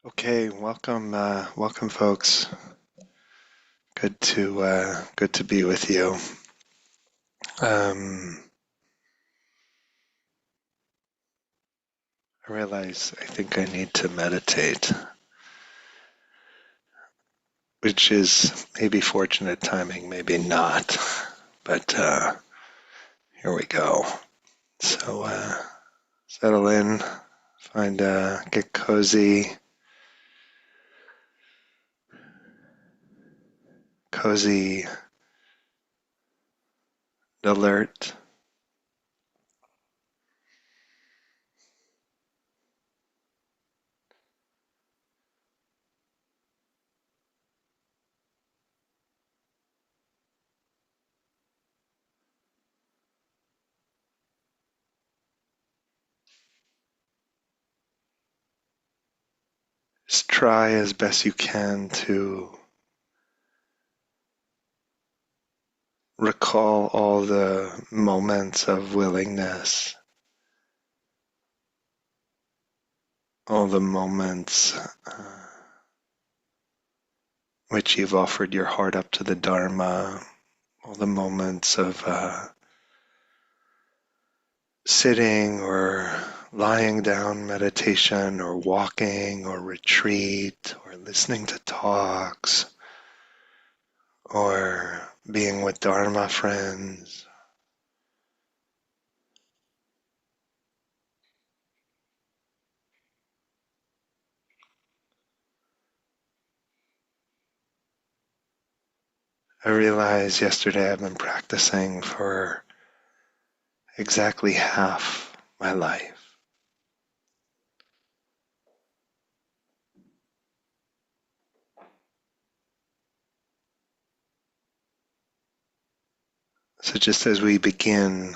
Okay, welcome, folks. Good to be with you. I realize I think I need to meditate, which is maybe fortunate timing, maybe not. But here we go. So settle in, get cozy, alert. Just try as best you can to recall all the moments of willingness, all the moments which you've offered your heart up to the Dharma, all the moments of sitting or lying down meditation or walking or retreat or listening to talks or being with Dharma friends. I realized yesterday I've been practicing for exactly half my life. So just as we begin,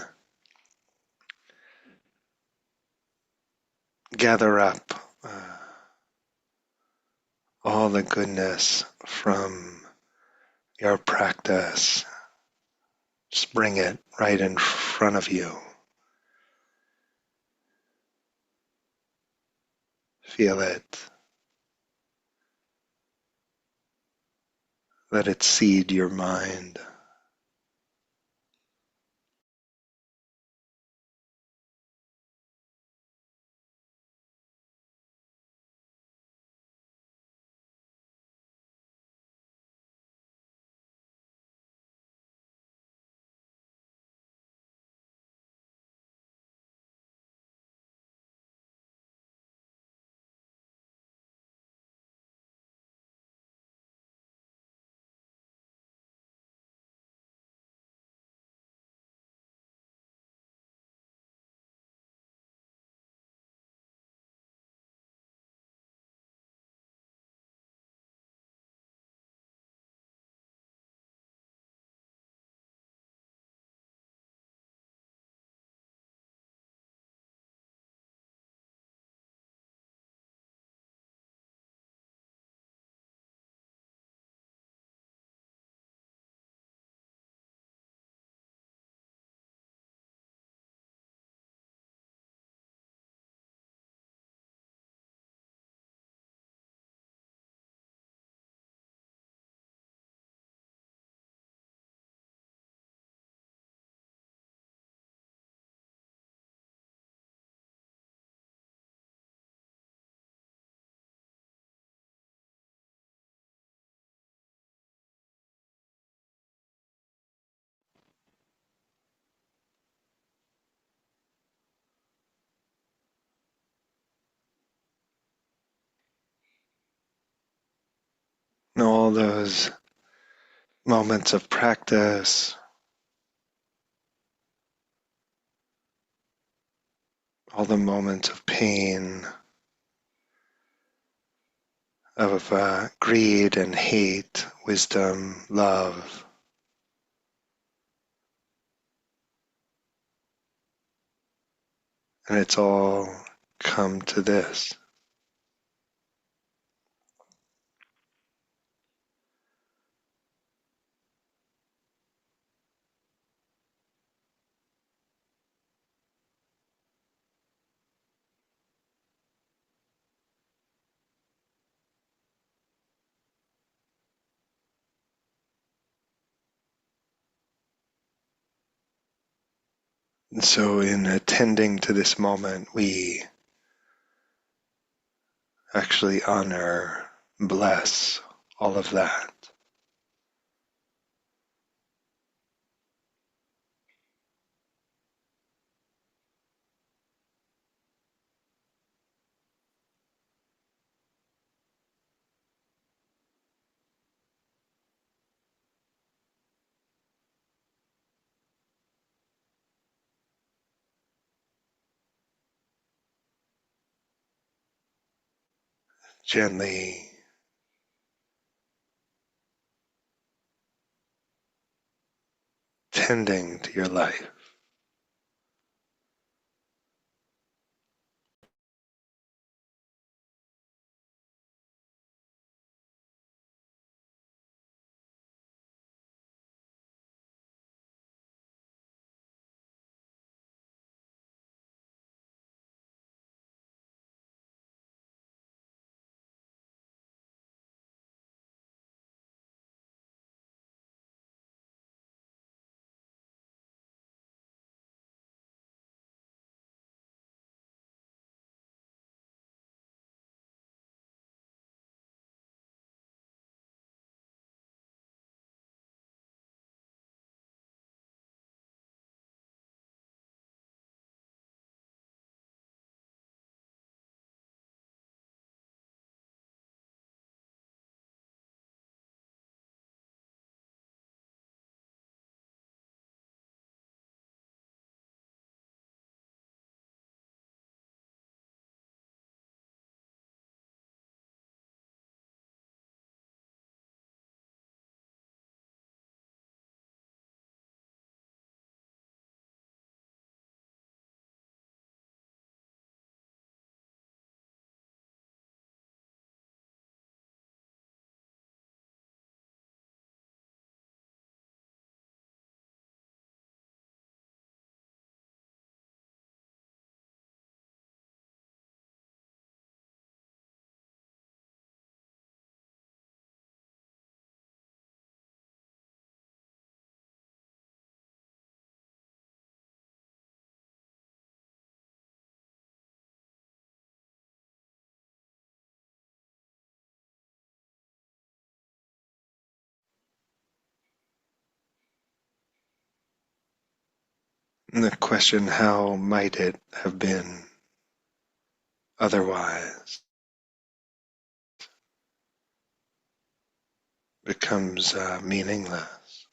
gather up all the goodness from your practice. Just bring it right in front of you. Feel it. Let it seed your mind. And all those moments of practice, all the moments of pain, of greed and hate, wisdom, love, and it's all come to this. And so, in attending to this moment, we actually honor, bless all of that. Gently tending to your life. And the question, how might it have been otherwise, becomes meaningless.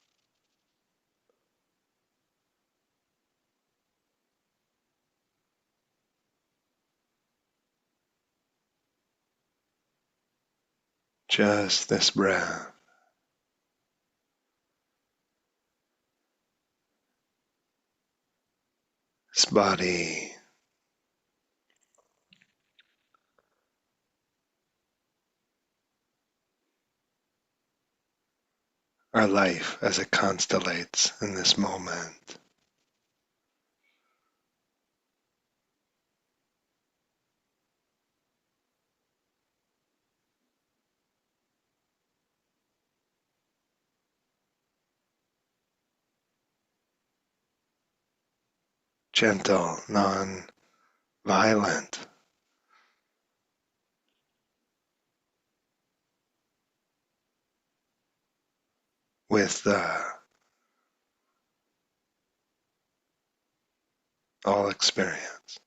Just this breath, this body, our life as it constellates in this moment. Gentle, non-violent, with all experience.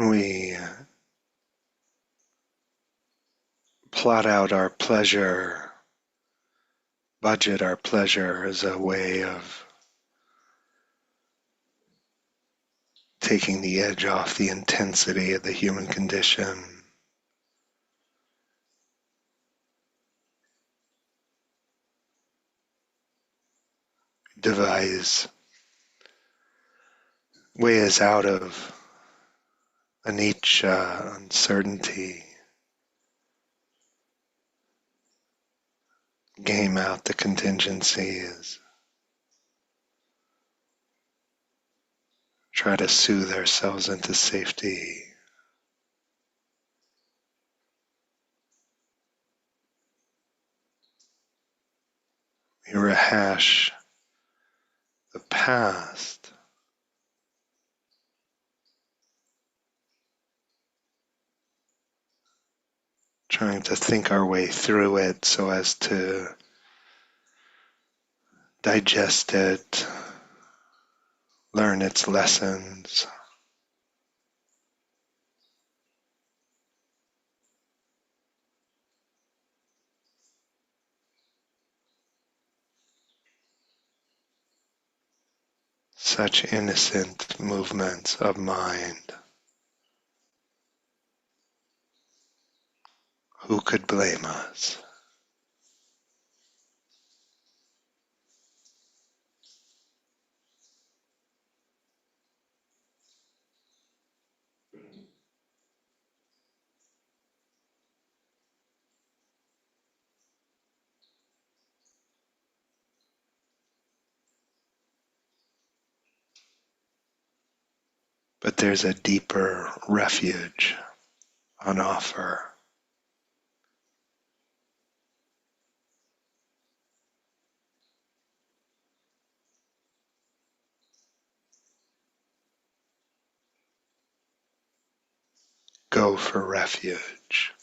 we plot out our pleasure, budget our pleasure as a way of taking the edge off the intensity of the human condition. Devise ways out of anicca, uncertainty, game out the contingencies, try to soothe ourselves into safety. We rehash the past, trying to think our way through it so as to digest it, learn its lessons. Such innocent movements of mind. Who could blame us? But there's a deeper refuge on offer. Go for refuge.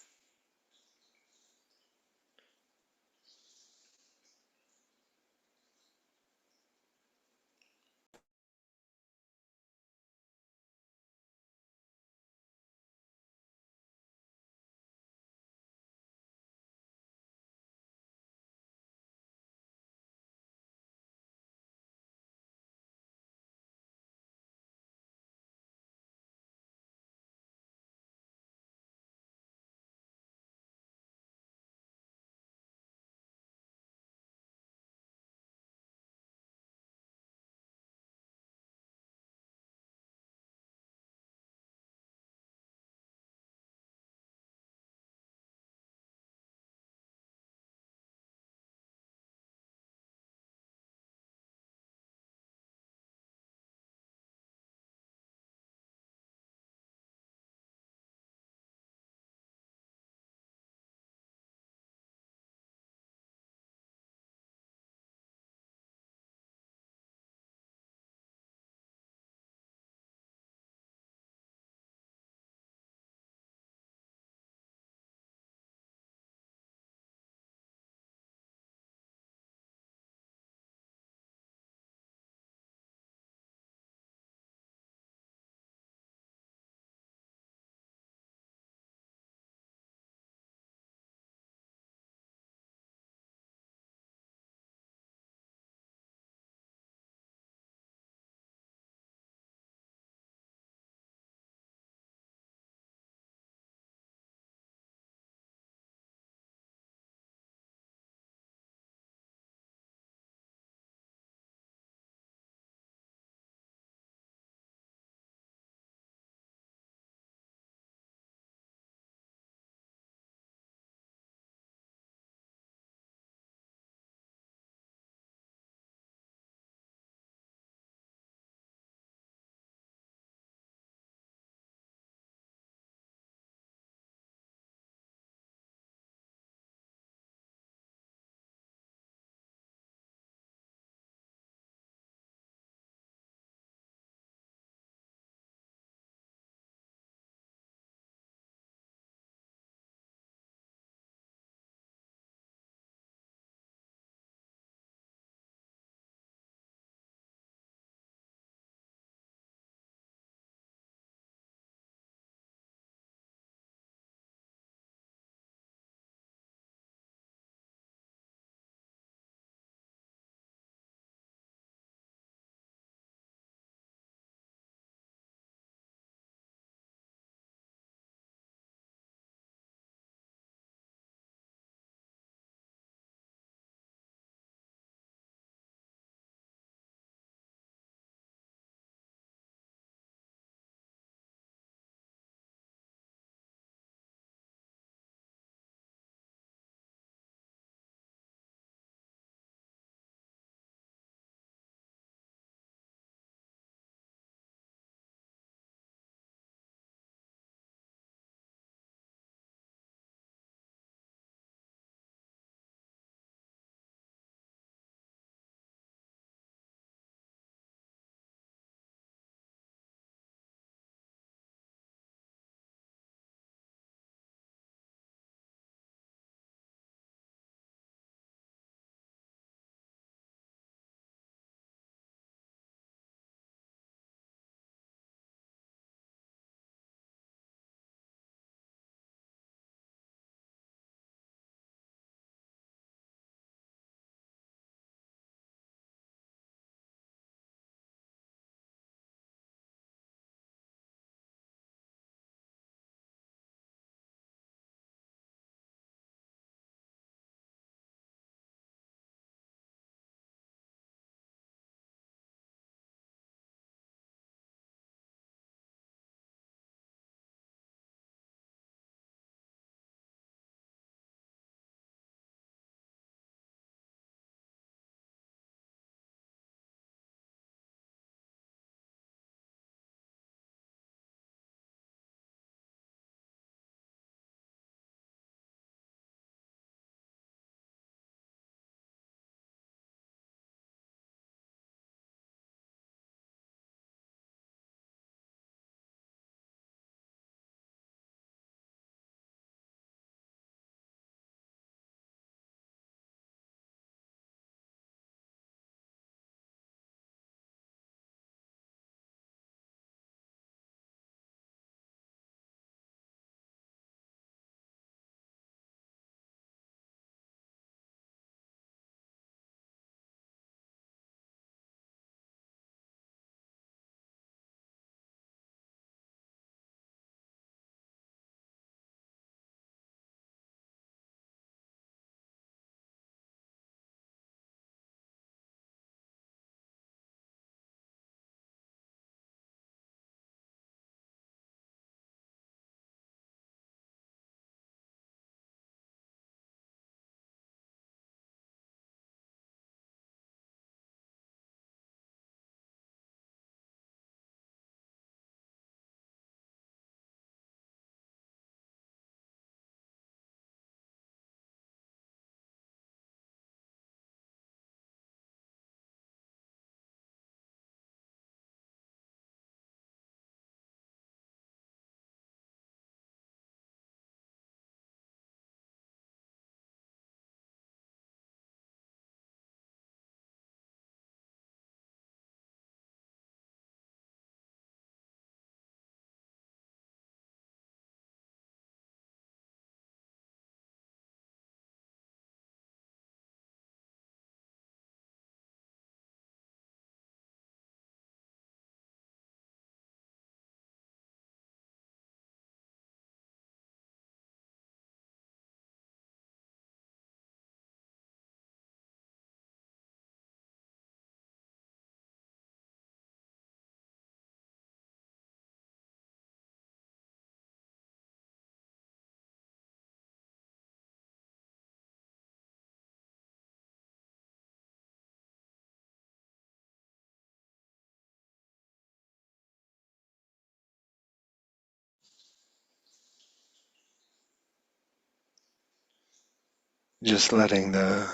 just letting the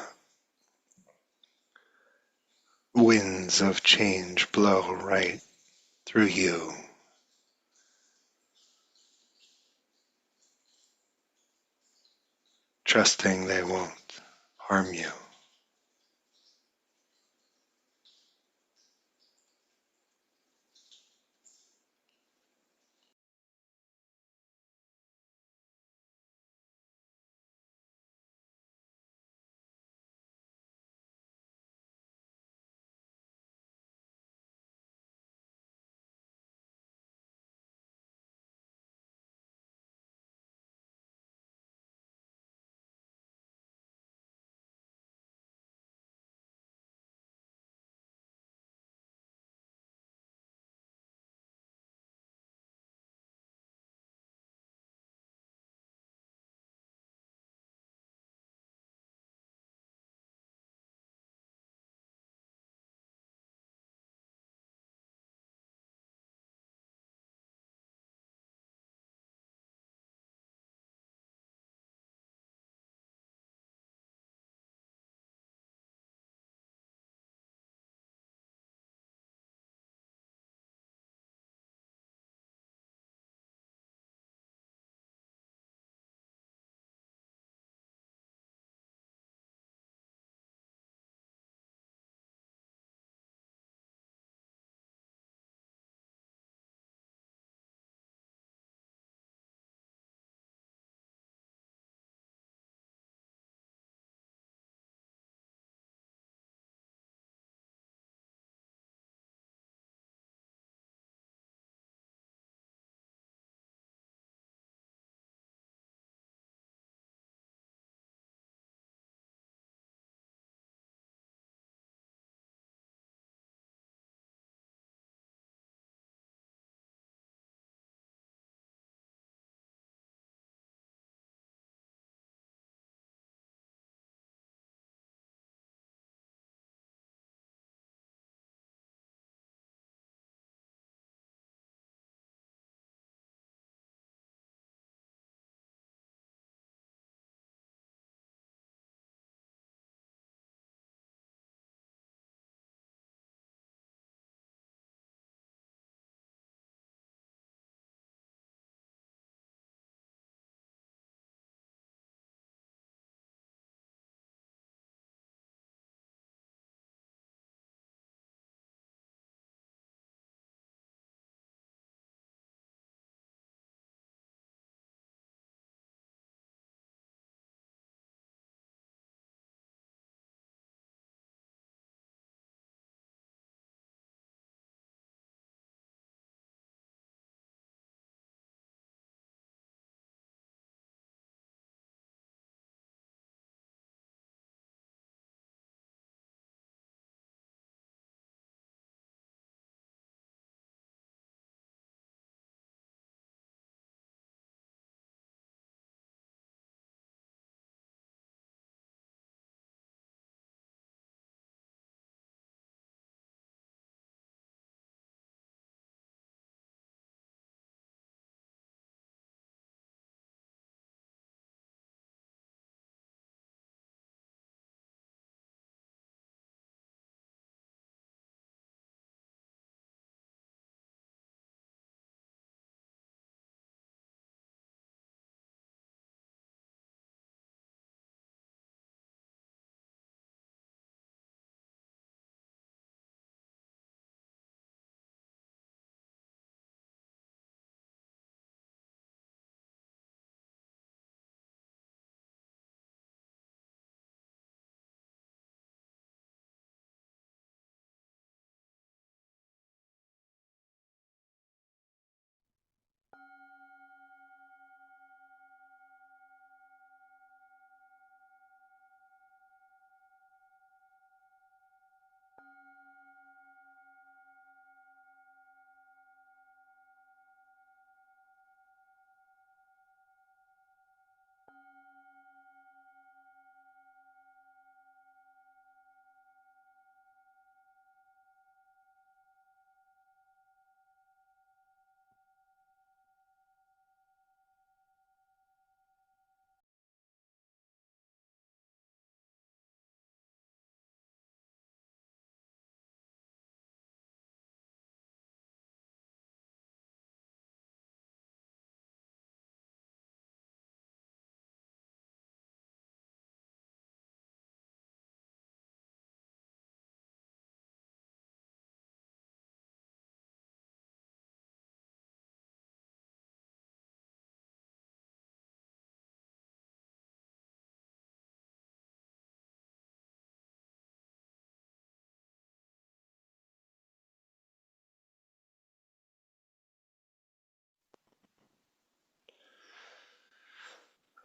winds of change blow right through you, trusting they won't harm you.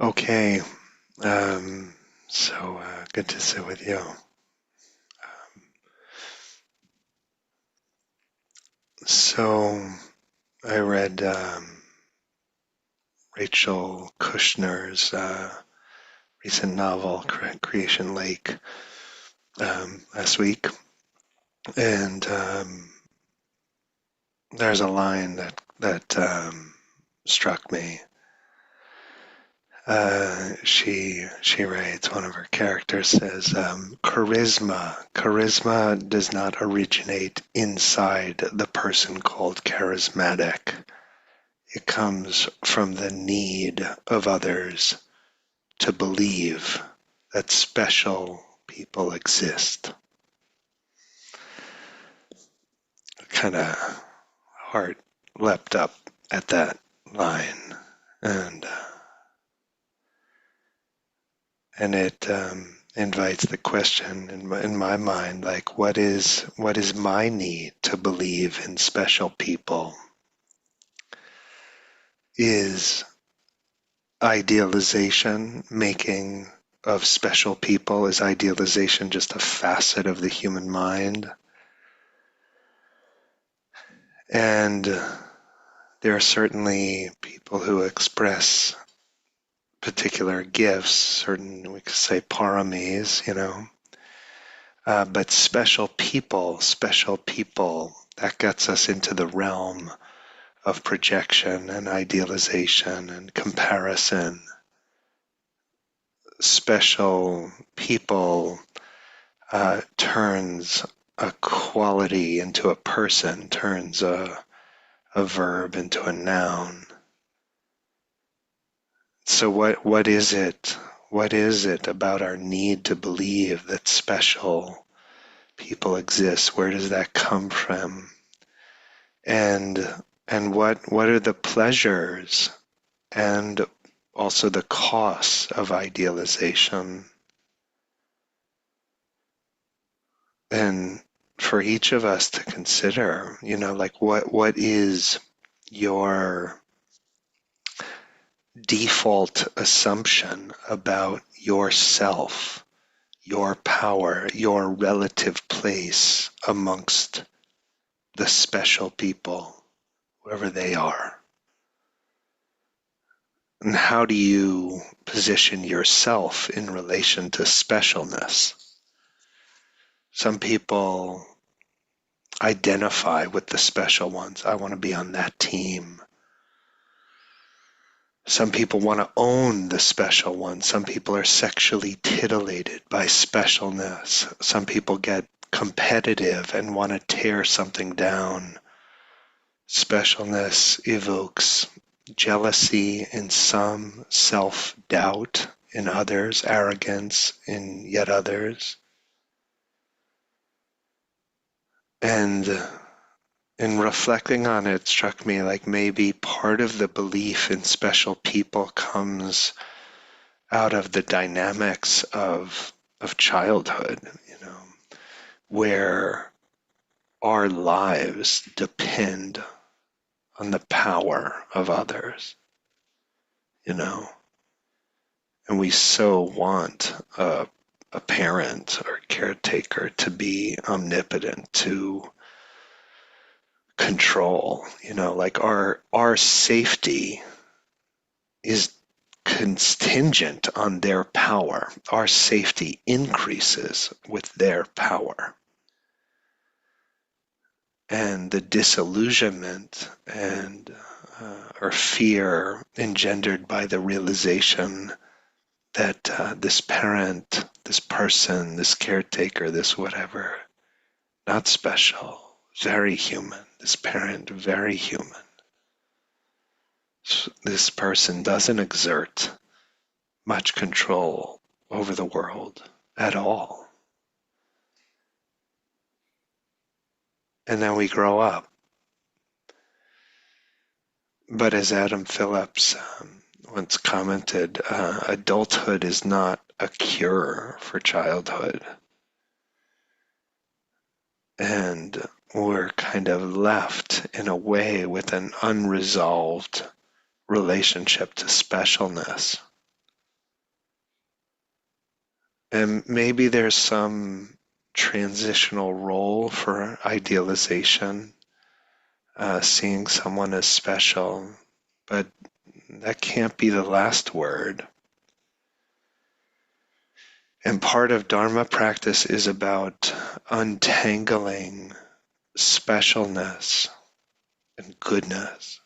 Okay, good to sit with you. So I read Rachel Kushner's recent novel, Creation Lake, last week, and there's a line that struck me. She writes, one of her characters says, charisma does not originate inside the person called charismatic. It comes from the need of others to believe that special people exist. Kind of heart leapt up at that line, and it invites the question in my mind, like, what is my need to believe in special people? Is idealization making of special people, is idealization just a facet of the human mind? And there are certainly people who express particular gifts, certain, we could say, paramis, but special people, that gets us into the realm of projection and idealization and comparison. Special people turns a quality into a person, turns a verb into a noun. So what is it? What is it about our need to believe that special people exist? Where does that come from? And what are the pleasures and also the costs of idealization? And for each of us to consider, like what is your default assumption about yourself, your power, your relative place amongst the special people, whoever they are? And how do you position yourself in relation to specialness? Some people identify with the special ones. I want to be on that team. Some people want to own the special ones. Some people are sexually titillated by specialness. Some people get competitive and want to tear something down. Specialness evokes jealousy in some, self-doubt in others, arrogance in yet others. And in reflecting on it, it struck me like maybe part of the belief in special people comes out of the dynamics of childhood, where our lives depend on the power of others, and we so want a parent or caretaker to be omnipotent, to control, like our safety is contingent on their power. Our safety increases with their power. And the disillusionment and or fear engendered by the realization that this parent, this person, this caretaker, this whatever, not special, very human. This parent, very human. This person doesn't exert much control over the world at all. And then we grow up. But as Adam Phillips once commented, adulthood is not a cure for childhood. And we're kind of left in a way with an unresolved relationship to specialness. And maybe there's some transitional role for idealization, seeing someone as special, but that can't be the last word. And part of Dharma practice is about untangling specialness and goodness.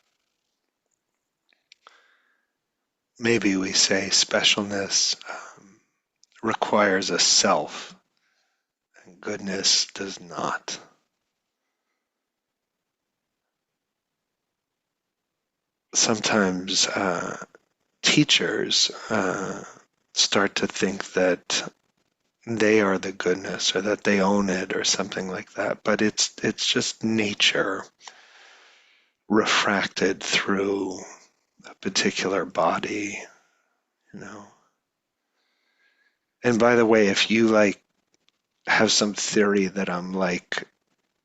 Maybe we say specialness requires a self, and goodness does not. Sometimes teachers start to think that they are the goodness or that they own it or something like that, but it's just nature refracted through a particular body, you know. And by the way, if you like have some theory that I'm like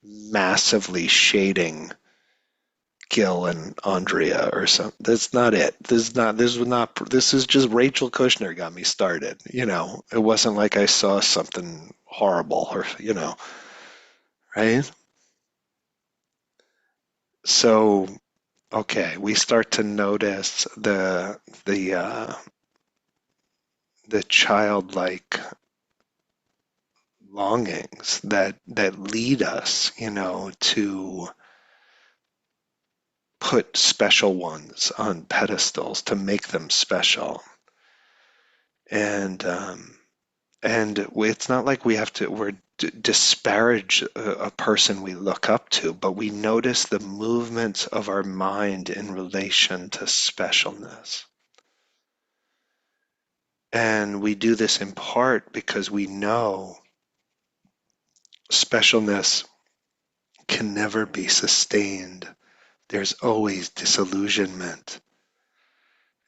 massively shading Gil and Andrea or something, that's not it. This is just Rachel Kushner got me started, you know. It wasn't like I saw something horrible or, you know, right? So, okay, we start to notice the childlike longings that lead us, you know, to put special ones on pedestals to make them special. And it's not like we're disparage a person we look up to, but we notice the movements of our mind in relation to specialness. And we do this in part because we know specialness can never be sustained. There's always disillusionment.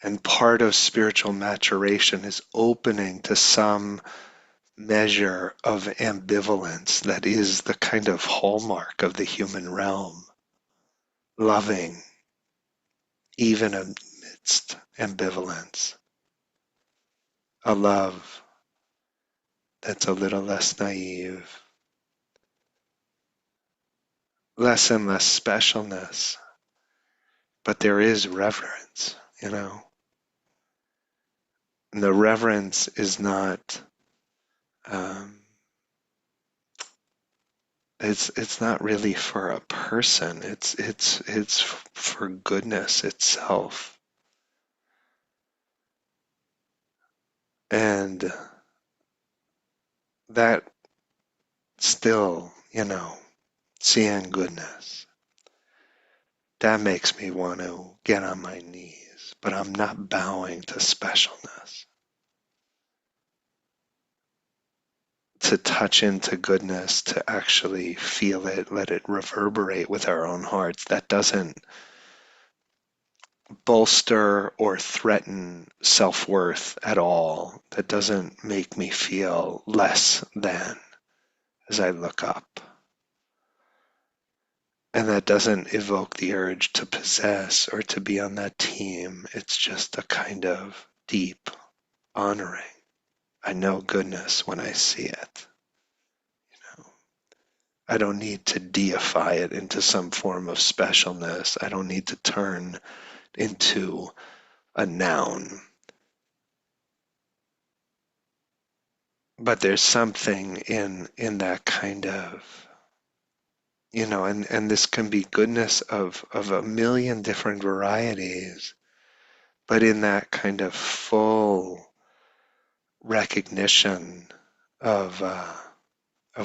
And part of spiritual maturation is opening to some measure of ambivalence that is the kind of hallmark of the human realm. Loving, even amidst ambivalence. A love that's a little less naive. Less and less specialness, but there is reverence, you know. And the reverence is not um, it's not really for a person. It's for goodness itself. And that still, you know, seeing goodness, that makes me want to get on my knees, but I'm not bowing to specialness. To touch into goodness, to actually feel it, let it reverberate with our own hearts, that doesn't bolster or threaten self-worth at all. That doesn't make me feel less than as I look up. And that doesn't evoke the urge to possess or to be on that team. It's just a kind of deep honoring. I know goodness when I see it. You know? I don't need to deify it into some form of specialness. I don't need to turn into a noun. But there's something in that kind of, you know, and this can be goodness of a million different varieties, but in that kind of full recognition of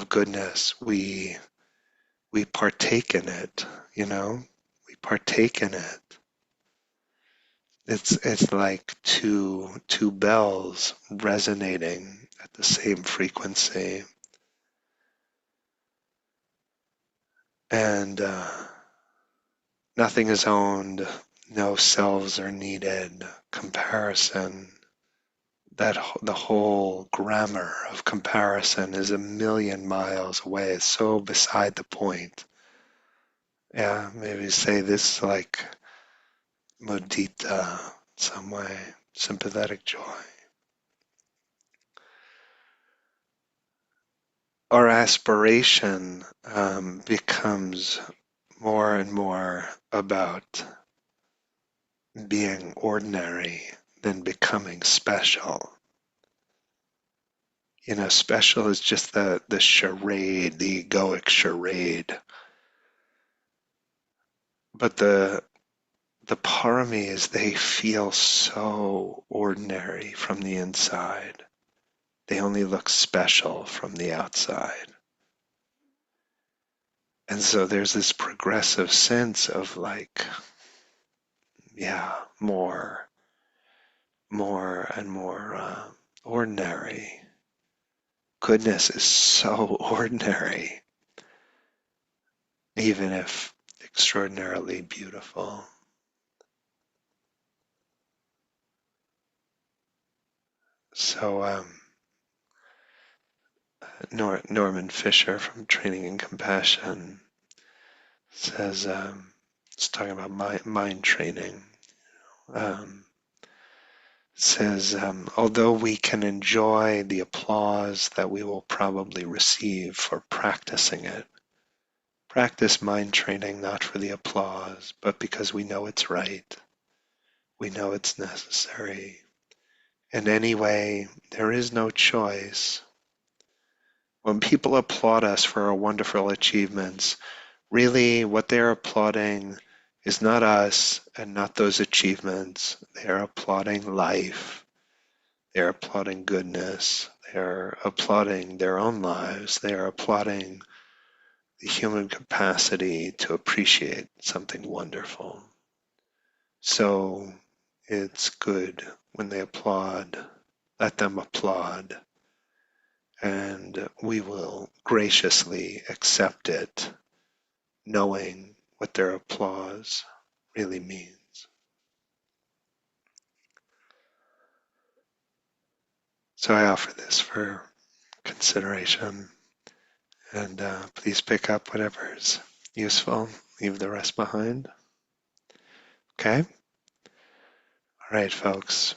goodness, we partake in it, you know, we partake in it. It's like two bells resonating at the same frequency, and nothing is owned, no selves are needed. Comparison, the whole grammar of comparison is a million miles away. It's so beside the point. Yeah, maybe say this like mudita, some way, sympathetic joy. our aspiration becomes more and more about being ordinary than becoming special. You know, special is just the charade, the egoic charade. But the paramis, they feel so ordinary from the inside. They only look special from the outside. And so there's this progressive sense of like, yeah, more and more ordinary. Goodness is so ordinary, even if extraordinarily beautiful. So Norman Fisher from Training in Compassion says, it's talking about mind training, um, says, although we can enjoy the applause that we will probably receive for practicing it, practice mind training not for the applause, but because we know it's right, we know it's necessary. And anyway, there is no choice. When people applaud us for our wonderful achievements, really what they're applauding is not us and not those achievements. They're applauding life. They're applauding goodness. They're applauding their own lives. They're applauding the human capacity to appreciate something wonderful. So it's good when they applaud. Let them applaud. And we will graciously accept it, knowing what their applause really means. So I offer this for consideration, and please pick up whatever is useful, leave the rest behind. Okay? All right, folks.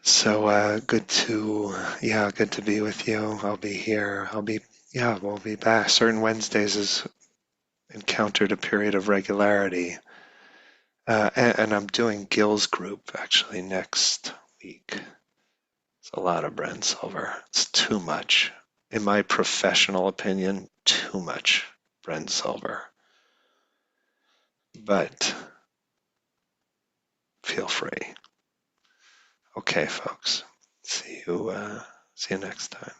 So good to be with you. I'll be here. We'll be back. Certain Wednesdays has encountered a period of regularity. And I'm doing Gil's group actually next week. It's a lot of Bren Silver. It's too much. In my professional opinion, too much Bren Silver. But feel free. Okay, folks. See you next time.